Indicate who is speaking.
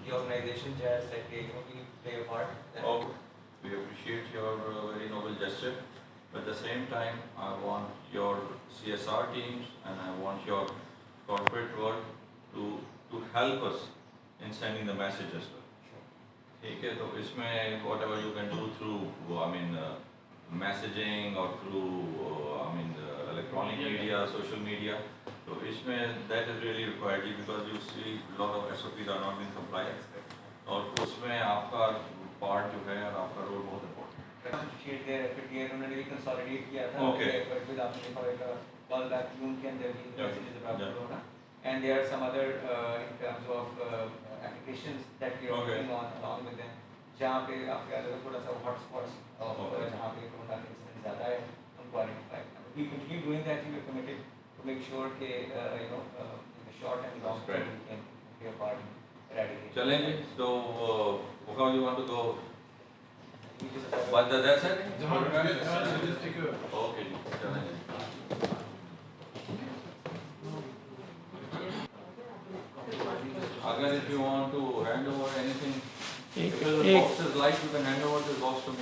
Speaker 1: the organization just said, hey, you know, we need to play a part.
Speaker 2: Oh, we appreciate your very noble gesture. But at the same time, I want your CSR teams and I want your corporate world to help us in sending the message as well. ठीक है, तो इसमें whatever you can do through messaging or through electronic media, social media, तो इसमें that is really required because you see a lot of SOPs are not being complied और उसमें आपका part जो है और आपका role बहुत important है।
Speaker 1: उन्होंने भी consolidate किया था।
Speaker 2: Okay.
Speaker 1: But with आपने देखा होगा call back room के अंदर भी messages about corona, and there are some other in terms of applications that we are working on along with them. जहाँ पे आपके अलग थोड़ा सा hotspots जहाँ पे कोरोना के इंसिडेंट ज़्यादा है उनको आइडेंटिफाई करना। We continue doing that. We are committed to make sure कि you know in the short and long term we can play a part in eradicating.
Speaker 2: चलेंगे तो how you want to go? But that's it. Okay, चलेंगे। Again, if you want to hand over anything, if the box is light, you can hand over the box to me.